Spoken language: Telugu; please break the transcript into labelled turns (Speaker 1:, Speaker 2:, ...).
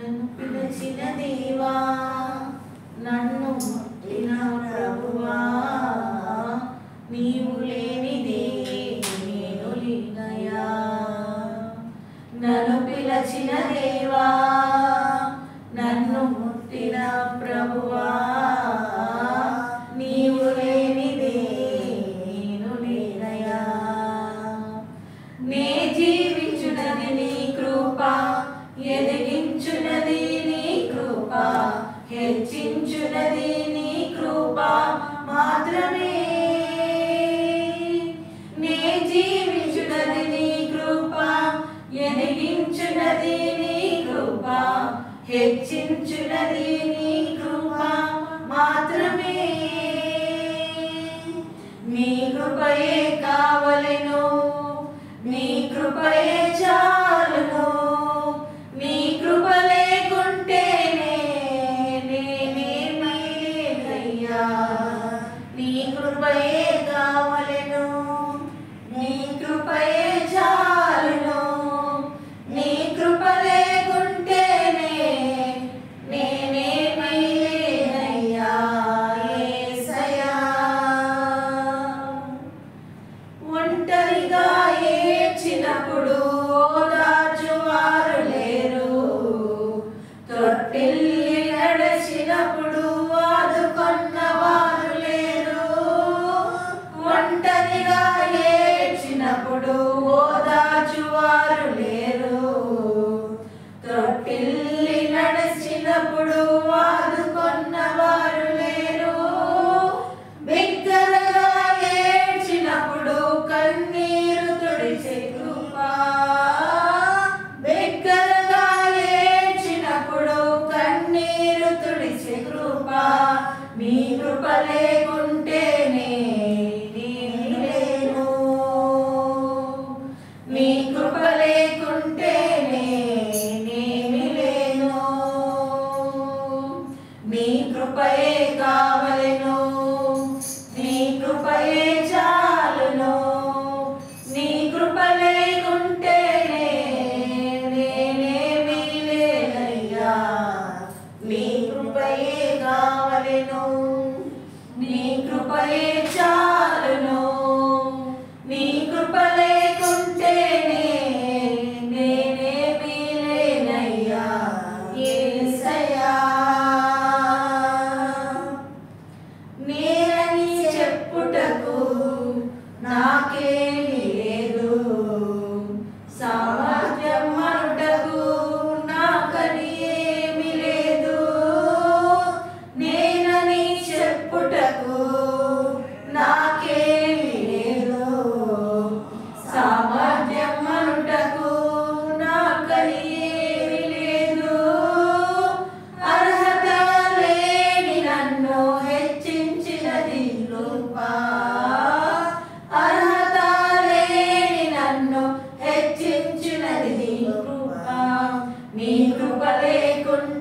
Speaker 1: నన్ను పిలిచిన దేవా, నన్ను ముట్టిన ప్రభువా, నీవు లేనిదే నేను లేనయ్యా. నన్ను పిలిచిన దేవా, నన్ను ముట్టిన ప్రభువా, నీవు లేనిదే నేను లేనయ్యా. నే జీవించునది నీ కృప, ఎదిగించునది నీ కృప, హెచ్చించునది నీ కృప మాత్రమే. నే జీవించునది నీ కృప, ఎదిగించునది నీ కృప, హెచ్చించునది నీ కృప మాత్రమే. నీ కృపయే కావలెను, నీ కృపయే చాలును. నీ కృప లేకుంటేనే నేనేమీ లేనయ్యా. నీ కృపయే కావలెను, నీ కృపయే చాలును. నీ కృప లేకుంటేనే నేనేమీ లేనయ్యా యేసయ్యా. ఒంటరిగా ఏడ్చినప్పుడు ఓదార్చువారు లేరు, తొట్టిల్లి నడిచినప్పుడు ఆదుకొన్నవారు లేరు. ఒంటరిగా ఏడ్చినప్పుడు ఓదార్చువారు లేరు, తొట్టిల్లి నడిచినప్పుడు ఆదుకొన్నవారు లేరు. బిగ్గరగా ఏడ్చినప్పుడు కన్నీరు తుడిచే కృప, బిగ్గరగా ఏడ్చినప్పుడు కన్నీరు తుడిచే కృప. నీ కృప లేకుంటేనే నేను లేను, నీ కృప లేకుంటేనే నేనేమీ లేను. నీ కృపయే కావలెను, నీ కృపయే చాలును. నీ కృప లేకుంటేనే నేనేమీ లేనయ్యా. నీ కృపయే కావలెను, నీ కృపయే చాలును. నీ కృప లేకుంటేనే నేనేమీ లేనయ్యా యేసయ్యా. నేనని చెప్పుటకు నాకేమీ లేదు, సామర్థ్యం అనుటకు నాకని ఏమీ లేదు. నేనని చెప్పుటకు నాకేమీ లేదు, సామర్థ్యం అనుటకు నాకని ఏమీ లేదు. అర్హత లేని నన్ను హెచ్చించినది కృప, అర్హత లేని నన్ను హెచ్చించినది కృప. నీ కృప లేకుండా